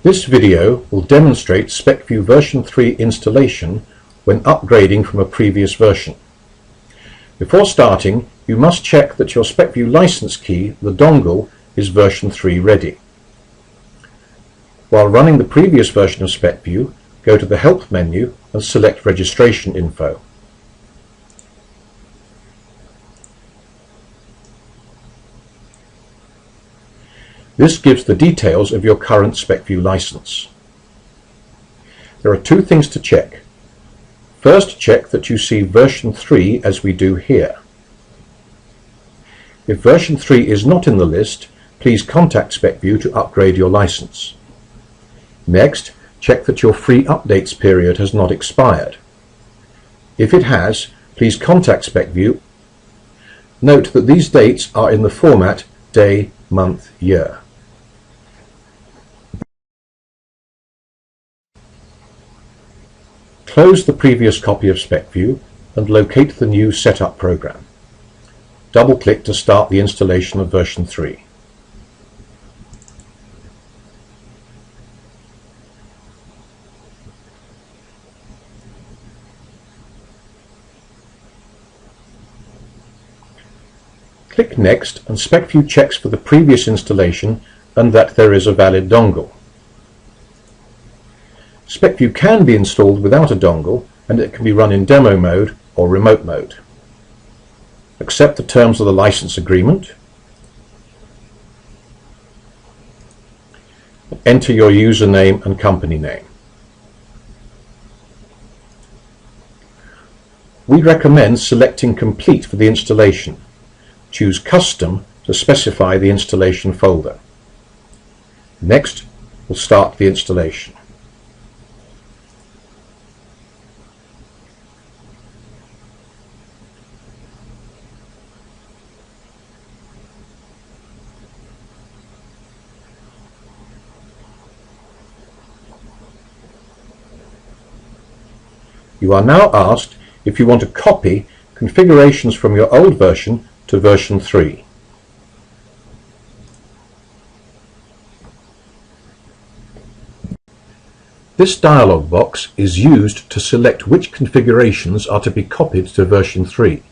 This video will demonstrate SpecView version 3 installation when upgrading from a previous version. Before starting, you must check that your SpecView license key, the dongle, is version 3 ready. While running the previous version of SpecView, go to the Help menu and select Registration Info. This gives the details of your current SpecView license. There are two things to check. First, check that you see version 3 as we do here. If version 3 is not in the list, please contact SpecView to upgrade your license. Next, check that your free updates period has not expired. If it has, please contact SpecView. Note that these dates are in the format day, month, year. Close the previous copy of SpecView and locate the new Setup program. Double-click to start the installation of version 3. Click Next and SpecView checks for the previous installation and that there is a valid dongle. SpecView can be installed without a dongle and it can be run in demo mode or remote mode. Accept the terms of the license agreement. Enter your username and company name. We recommend selecting Complete for the installation. Choose Custom to specify the installation folder. Next, we'll start the installation. You are now asked if you want to copy configurations from your old version to version 3. This dialog box is used to select which configurations are to be copied to version 3.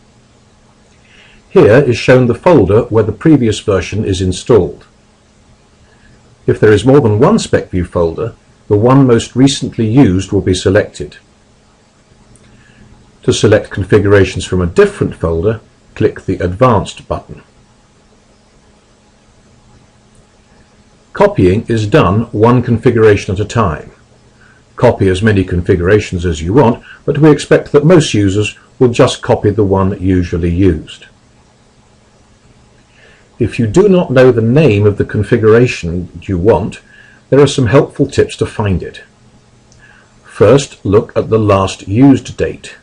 Here is shown the folder where the previous version is installed. If there is more than one SpecView folder, the one most recently used will be selected. To select configurations from a different folder, click the Advanced button. Copying is done one configuration at a time. Copy as many configurations as you want, but we expect that most users will just copy the one usually used. If you do not know the name of the configuration you want, there are some helpful tips to find it. First, look at the last used date.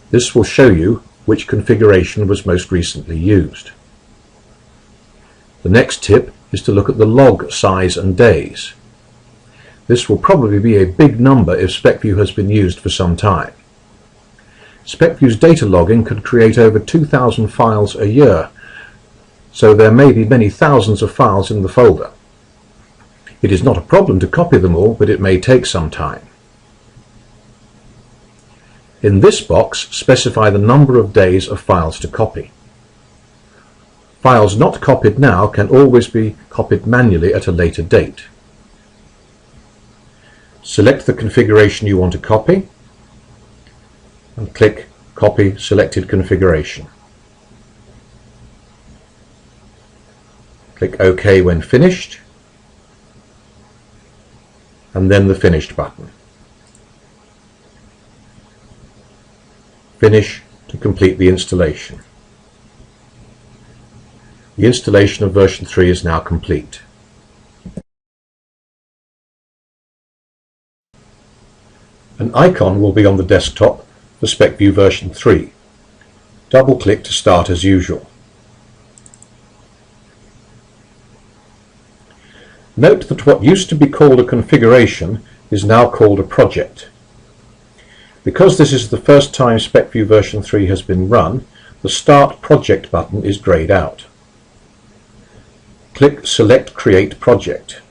This will show you which configuration was most recently used. The next tip is to look at the log size and days. This will probably be a big number if SpecView has been used for some time. SpecView's data logging can create over 2,000 files a year, so there may be many thousands of files in the folder. It is not a problem to copy them all, but it may take some time. In this box, specify the number of days of files to copy. Files not copied now can always be copied manually at a later date. Select the configuration you want to copy and click Copy Selected Configuration. Click OK when finished and then the Finished button. Finish to complete the installation. The installation of version 3 is now complete. An icon will be on the desktop for SpecView version 3. Double-click to start as usual. Note that what used to be called a configuration is now called a project. Because this is the first time SpecView version 3 has been run, the Start Project button is greyed out. Click Select Create Project.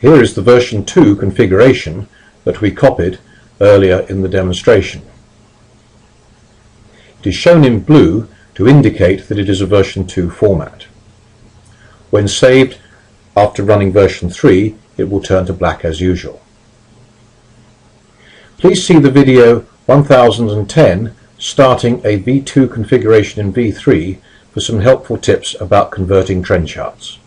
Here is the version 2 configuration that we copied earlier in the demonstration. It is shown in blue to indicate that it is a version 2 format. When saved after running version 3, it will turn to black as usual. Please see the video 1010 starting a V2 configuration in V3 for some helpful tips about converting trend charts.